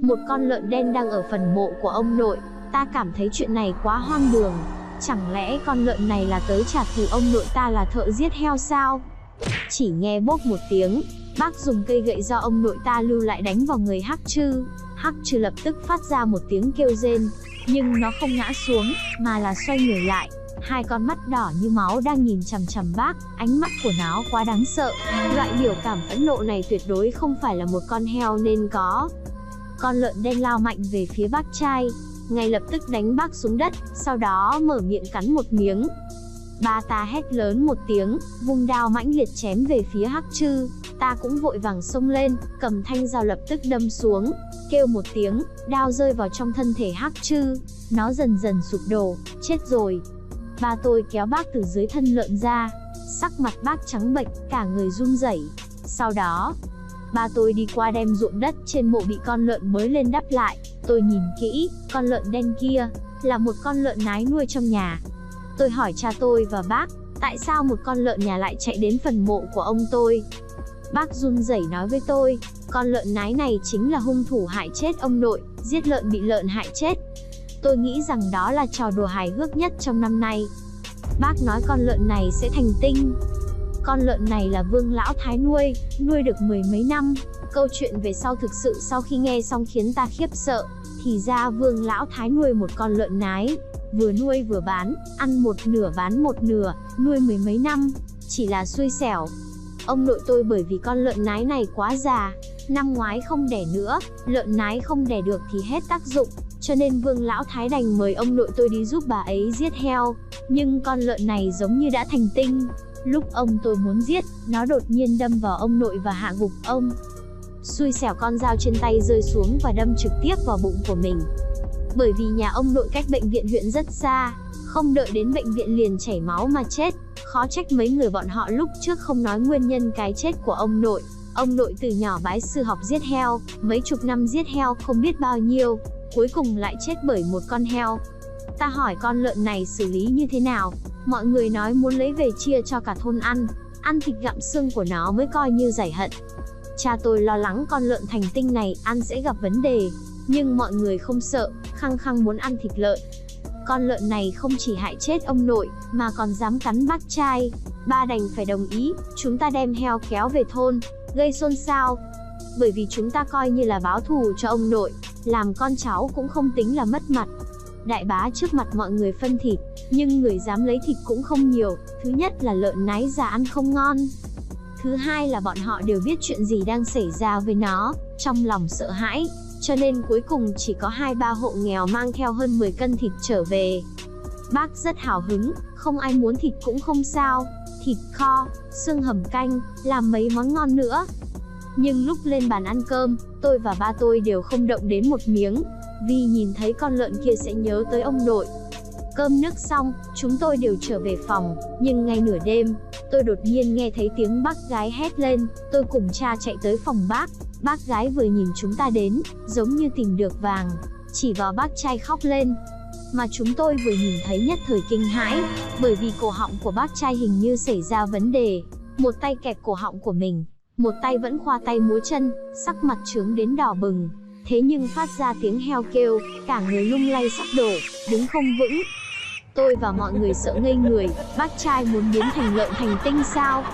Một con lợn đen đang ở phần mộ của ông nội. Ta cảm thấy chuyện này quá hoang đường. Chẳng lẽ con lợn này là tới trả thù ông nội ta là thợ giết heo sao? Chỉ nghe bốp một tiếng, bác dùng cây gậy do ông nội ta lưu lại đánh vào người Hắc Trư. Hắc Trư lập tức phát ra một tiếng kêu rên, nhưng nó không ngã xuống, mà là xoay người lại. Hai con mắt đỏ như máu đang nhìn chằm chằm bác, ánh mắt của nó quá đáng sợ. Loại biểu cảm phẫn nộ này tuyệt đối không phải là một con heo nên có. Con lợn đen lao mạnh về phía bác trai, ngay lập tức đánh bác xuống đất, sau đó mở miệng cắn một miếng. Ba ta hét lớn một tiếng, vung đao mãnh liệt chém về phía Hắc Trư. Ta cũng vội vàng xông lên, cầm thanh dao lập tức đâm xuống. Kêu một tiếng, đao rơi vào trong thân thể Hắc Trư. Nó dần dần sụp đổ, chết rồi. Ba tôi kéo bác từ dưới thân lợn ra. Sắc mặt bác trắng bệch, cả người run rẩy. Sau đó, ba tôi đi qua đem ruộng đất trên mộ bị con lợn mới lên đắp lại. Tôi nhìn kỹ, con lợn đen kia là một con lợn nái nuôi trong nhà. Tôi hỏi cha tôi và bác, tại sao một con lợn nhà lại chạy đến phần mộ của ông tôi? Bác run rẩy nói với tôi, con lợn nái này chính là hung thủ hại chết ông nội, giết lợn bị lợn hại chết. Tôi nghĩ rằng đó là trò đùa hài hước nhất trong năm nay. Bác nói con lợn này sẽ thành tinh. Con lợn này là Vương Lão Thái nuôi được mười mấy năm. Câu chuyện về sau thực sự sau khi nghe xong khiến ta khiếp sợ. Thì ra Vương Lão Thái nuôi một con lợn nái, vừa nuôi vừa bán, ăn một nửa bán một nửa, nuôi mười mấy năm. Chỉ là xui xẻo, ông nội tôi bởi vì con lợn nái này quá già, năm ngoái không đẻ nữa, lợn nái không đẻ được thì hết tác dụng, cho nên Vương Lão Thái đành mời ông nội tôi đi giúp bà ấy giết heo. Nhưng con lợn này giống như đã thành tinh. Lúc ông tôi muốn giết, nó đột nhiên đâm vào ông nội và hạ gục ông. Xui xẻo con dao trên tay rơi xuống và đâm trực tiếp vào bụng của mình. Bởi vì nhà ông nội cách bệnh viện huyện rất xa, không đợi đến bệnh viện liền chảy máu mà chết. Khó trách mấy người bọn họ lúc trước không nói nguyên nhân cái chết của ông nội. Ông nội từ nhỏ bái sư học giết heo, mấy chục năm giết heo không biết bao nhiêu, cuối cùng lại chết bởi một con heo. Ta hỏi con lợn này xử lý như thế nào, mọi người nói muốn lấy về chia cho cả thôn ăn thịt gặm xương của nó mới coi như giải hận. Cha tôi lo lắng con lợn thành tinh này ăn sẽ gặp vấn đề, nhưng mọi người không sợ, khăng khăng muốn ăn thịt lợn. Con lợn này không chỉ hại chết ông nội, mà còn dám cắn bác trai. Ba đành phải đồng ý, chúng ta đem heo kéo về thôn, gây xôn xao. Bởi vì chúng ta coi như là báo thù cho ông nội, làm con cháu cũng không tính là mất mặt. Đại bá trước mặt mọi người phân thịt, nhưng người dám lấy thịt cũng không nhiều. Thứ nhất là lợn nái già ăn không ngon. Thứ hai là bọn họ đều biết chuyện gì đang xảy ra với nó, trong lòng sợ hãi. Cho nên cuối cùng chỉ có 2-3 hộ nghèo mang theo hơn 10 cân thịt trở về. Bác rất hào hứng, không ai muốn thịt cũng không sao. Thịt kho, xương hầm canh, làm mấy món ngon nữa. Nhưng lúc lên bàn ăn cơm, tôi và ba tôi đều không động đến một miếng, vì nhìn thấy con lợn kia sẽ nhớ tới ông nội. Cơm nước xong, chúng tôi đều trở về phòng, nhưng ngay nửa đêm, tôi đột nhiên nghe thấy tiếng bác gái hét lên. Tôi cùng cha chạy tới phòng bác. Bác gái vừa nhìn chúng ta đến, giống như tìm được vàng, chỉ vào bác trai khóc lên. Mà chúng tôi vừa nhìn thấy nhất thời kinh hãi, bởi vì cổ họng của bác trai hình như xảy ra vấn đề. Một tay kẹp cổ họng của mình, một tay vẫn khoa tay múa chân, sắc mặt trướng đến đỏ bừng. Thế nhưng phát ra tiếng heo kêu, cả người lung lay sắp đổ, đứng không vững. Tôi và mọi người sợ ngây người, bác trai muốn biến thành lợn thành tinh sao?